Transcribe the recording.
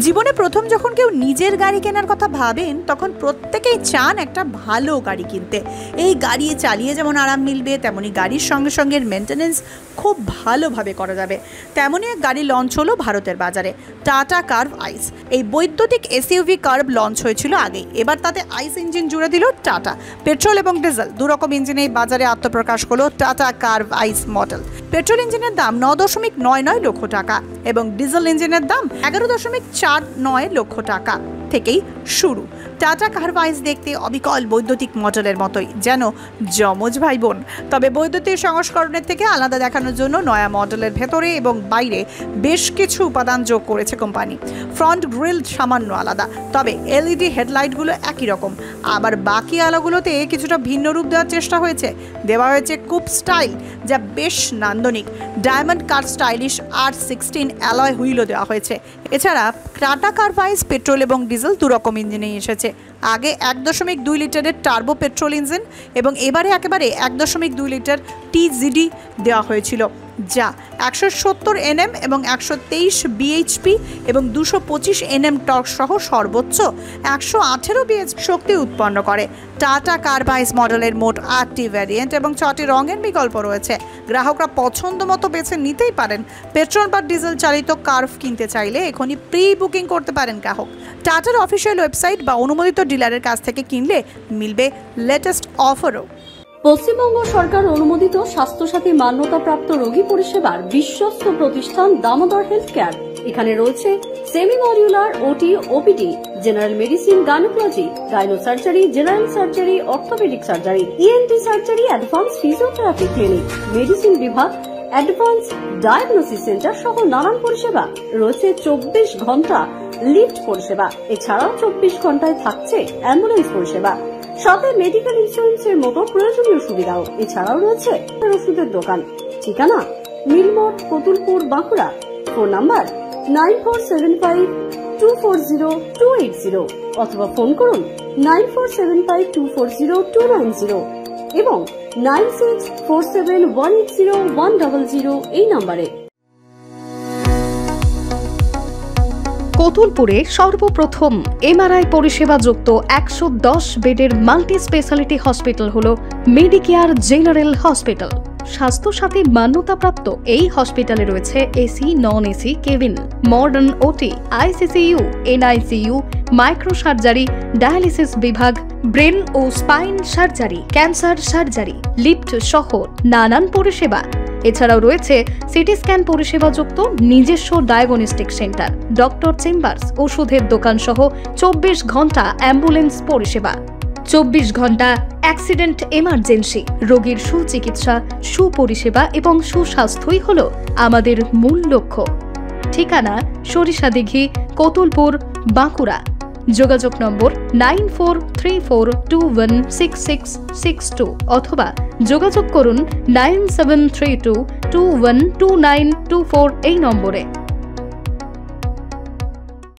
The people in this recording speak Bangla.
জীবনে প্রথম যখন কেউ নিজের গাড়ি কেনার কথা ভাবেন তখন প্রত্যেকেই চান একটা ভালো গাড়ি কিনতে। এই গাড়ি চালিয়ে যেমন আরাম মিলবে, তেমনি গাড়ির সঙ্গে সঙ্গে মেনটেনেন্স খুব ভালোভাবে করা যাবে। তেমনই এক গাড়ি লঞ্চ হলো ভারতের বাজারে, টাটা কার্ভ আইস। এই বৈদ্যুতিক এসইউভি কার্ভ লঞ্চ হয়েছিল আগেই, এবার তাতে আইস ইঞ্জিন জুড়ে দিল টাটা। পেট্রোল এবং ডিজেল দুরকম ইঞ্জিনে বাজারে আত্মপ্রকাশ হলো টাটা কার্ভ আইস মডেল। পেট্রোল ইঞ্জিনের দাম 9.99 লক্ষ টাকা এবং ডিজেল ইঞ্জিনের দাম 11.49 লক্ষ টাকা থেকেই শুরু। টাটা কার্ভ আইস দেখতে অবিকল বৈদ্যুতিক মডেলের মতোই, যেন যমজ ভাই বোন। তবে বৈদ্যুতিক সংস্করণের থেকে আলাদা দেখানোর জন্য নয়া মডেলের ভেতরে এবং বাইরে বেশ কিছু উপাদান যোগ করেছে কোম্পানি। ফ্রন্ট গ্রিল সামান্য আলাদা, তবে এলইডি হেডলাইটগুলো একই রকম। আবার বাকি আলোগুলোতে কিছুটা ভিন্ন রূপ দেওয়ার চেষ্টা হয়েছে। দেওয়া হয়েছে কুপ স্টাইল, যা বেশ নান্দনিক। Diamond cut stylish R16 alloy হুইলও দেওয়া হয়েছে। এছাড়া টাটা কার্ভ আইস পেট্রোল এবং ডিজেল দুরকম ইঞ্জিনেই এসেছে। আগে 1.2 লিটারের টার্বো পেট্রোল ইঞ্জিন এবং এবারে একেবারে 1.2 লিটার TGD দেওয়া হয়েছিল, যা 170 NM এবং 123 bhp এবং 225 NM টর্ক সহ সর্বোচ্চ 118 bhp শক্তি উৎপন্ন করে। টাটা কার্ভ আইস মডেলের মোট 8টি ভ্যারিয়েন্ট এবং 6টি রঙের বিকল্প রয়েছে। গ্রাহকরা পছন্দ মতো বেছে নিতেই পারেন। পেট্রোল বা ডিজেল চালিত কার্ভ কিনতে চাইলে এখনই প্রি বুকিং করতে পারেন গ্রাহক। টাটার অফিসিয়াল ওয়েবসাইট বা অনুমোদিত ডিলারের কাছ থেকে কিনলে মিলবে লেটেস্ট অফারও। পশ্চিমবঙ্গ সরকার অনুমোদিত স্বাস্থ্যসাথী মান্যতাপ্রাপ্ত রোগী পরিষেবার বিশ্বস্ত প্রতিষ্ঠান দামোদর হেলথ কেয়ার। এখানে রয়েছে semi modular OT, OPD, general medicine, gynaecology, gynae surgery, general surgery, orthopaedic surgery, ENT surgery, advance physiotherapy clinic, medicine বিভাগ, অ্যাডভান্স ডায়াগনোসিস সেন্টার সহ নানান পরিষেবা রয়েছে। 24 ঘন্টা লিফট পরিষেবা, এছাড়াও 24 ঘন্টায় থাকছে অ্যাম্বুলেন্স পরিষেবা, সাথে মেডিকেল ইন্স্যুরেন্সের মতো প্রয়োজনীয় সুবিধাও। এছাড়াও রয়েছে ওষুধের দোকান। ঠিকানা মিলমোড়, কতুলপুর, বাঁকুড়া। ফোন নাম্বার 9475240280 অথবা ফোন করুন 9475240290 এবং 9647180100 এই নম্বরে। কতুলপুরে সর্বপ্রথম এমআরআই পরিষেবা যুক্ত 110 বেডের মাল্টি স্পেশালিটি হসপিটাল হল মেডিকেয়ার জেনারেল হসপিটাল। স্বাস্থ্যসাথী মান্যতাপ্রাপ্ত এই হসপিটালে রয়েছে AC, non AC cabin, modern OT, ICCU, NICU, micro surgery, dialysis বিভাগ, ব্রেন ও spine surgery, cancer surgery, lift সহ নানান পরিষেবা। এছাড়াও রয়েছে সিটি স্ক্যান পরিষেবা যুক্ত নিজস্ব ডায়াগনস্টিক সেন্টার, ডক্টর চেম্বার্স, ওষুধের দোকান সহ 24 ঘন্টা অ্যাম্বুলেন্স পরিষেবা। 24 ঘন্টা অ্যাক্সিডেন্ট এমার্জেন্সি। রোগীর সুচিকিৎসা, সুপরিষেবা এবং সুস্বাস্থ্যই হল আমাদের মূল লক্ষ্য। ঠিকানা সরিষাদিঘি, কতুলপুর, বাঁকুড়া। যোগাযোগ নম্বর 9434216662 অথবা যোগাযোগ করুন 9732212924 এই নম্বরে।